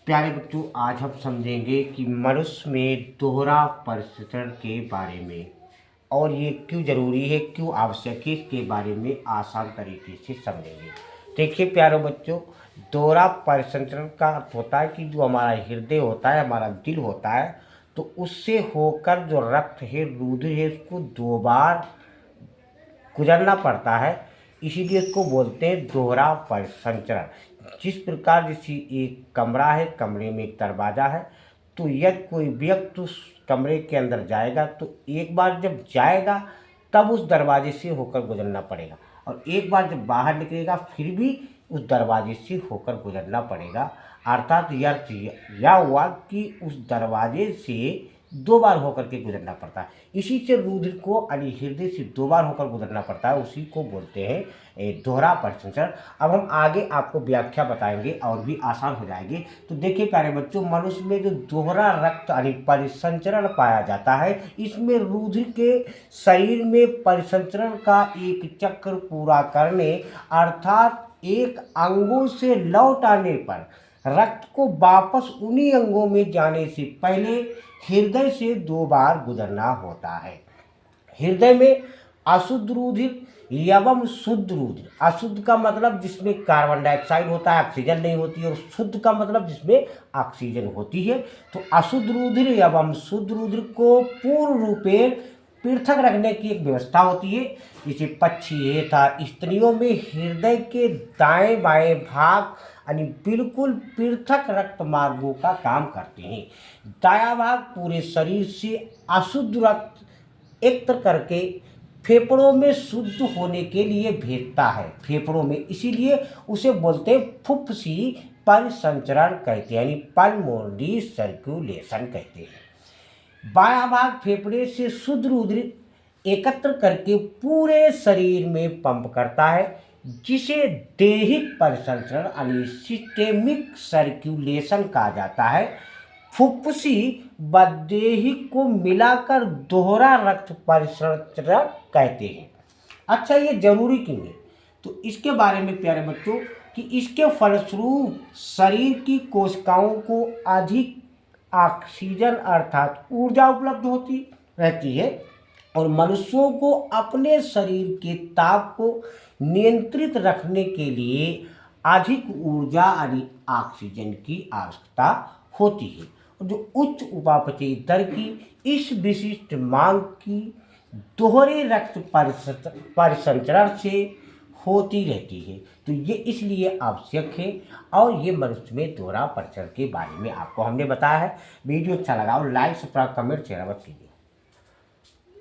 प्यारे बच्चों, आज हम समझेंगे कि मनुष्य में दोहरा परिसंचरण के बारे में और ये क्यों ज़रूरी है, क्यों आवश्यक है, इसके बारे में आसान तरीके से समझेंगे। देखिए प्यारे बच्चों, दोहरा परिसंचरण का अर्थ होता है कि जो हमारा हृदय होता है, हमारा दिल होता है, तो उससे होकर जो रक्त है, रुधिर है, उसको दो बार गुजरना पड़ता है। इसीलिए इसको बोलते हैं दोहरा परिसंचरण। जिस प्रकार जैसे एक कमरा है, कमरे में एक दरवाज़ा है, तो यदि कोई व्यक्ति उस कमरे के अंदर जाएगा तो एक बार जब जाएगा तब उस दरवाजे से होकर गुजरना पड़ेगा, और एक बार जब बाहर निकलेगा फिर भी उस दरवाजे से होकर गुजरना पड़ेगा। अर्थात यह हुआ कि उस दरवाजे से दो बार होकर के गुजरना पड़ता है। इसी से रुधिर को यानी हृदय से दो बार होकर गुजरना पड़ता है, उसी को बोलते हैं दोहरा परिसंचरण। अब हम आगे आपको व्याख्या बताएंगे और भी आसान हो जाएगी। तो देखिए प्यारे बच्चों, मनुष्य में जो दोहरा रक्त यानी परिसंचरण पाया जाता है, इसमें रुधिर के शरीर में परिसंचरण का एक चक्र पूरा करने अर्थात एक अंगों से लौट आने पर रक्त को वापस उन्हीं अंगों में जाने से पहले हृदय से दो बार गुजरना होता है। हृदय में अशुद्ध रुधिर एवं शुद्ध रुधिर, अशुद्ध का मतलब जिसमें कार्बन डाइऑक्साइड होता है, ऑक्सीजन नहीं होती है, और शुद्ध का मतलब जिसमें ऑक्सीजन होती है। तो अशुद्ध रुधिर एवं शुद्ध रुधिर को पूर्ण रूपेण पृथक रखने की एक व्यवस्था होती है। जैसे पक्षी है था, स्त्रियों में हृदय के दाएं बाएं भाग यानी बिल्कुल पृथक रक्त मार्गों का काम करते हैं। दायां भाग पूरे शरीर से अशुद्ध रक्त एकत्र करके फेफड़ों में शुद्ध होने के लिए भेजता है, फेफड़ों में, इसीलिए उसे बोलते हैं फुफ्फुसी परिसंचरण कहते हैं, यानी पल्मोनरी सर्कुलेशन कहते हैं। बायां भाग फेफड़े से शुद्ध रुधिर एकत्र करके पूरे शरीर में पंप करता है, जिसे दैहिक परिसंचरण यानी सिस्टेमिक सर्कुलेशन कहा जाता है। फुफ्फुसी व दैहिक को मिलाकर दोहरा रक्त परिसंचरण कहते हैं। अच्छा, ये जरूरी क्यों है? तो इसके बारे में प्यारे बच्चों कि इसके फलस्वरूप शरीर की कोशिकाओं को अधिक ऑक्सीजन अर्थात ऊर्जा उपलब्ध होती रहती है, और मनुष्यों को अपने शरीर के ताप को नियंत्रित रखने के लिए अधिक ऊर्जा यानी ऑक्सीजन की आवश्यकता होती है। और जो उच्च उपापचयी दर की इस विशिष्ट मांग की दोहरे रक्त परिसंचरण से होती रहती है। तो ये इसलिए आवश्यक है, और ये मनुष्य में दोहरा परिसंचरण के बारे में आपको हमने बताया है। वीडियो अच्छा लगा और लाइक सब्सक्राइब कमेंट शेयर मत कीजिए।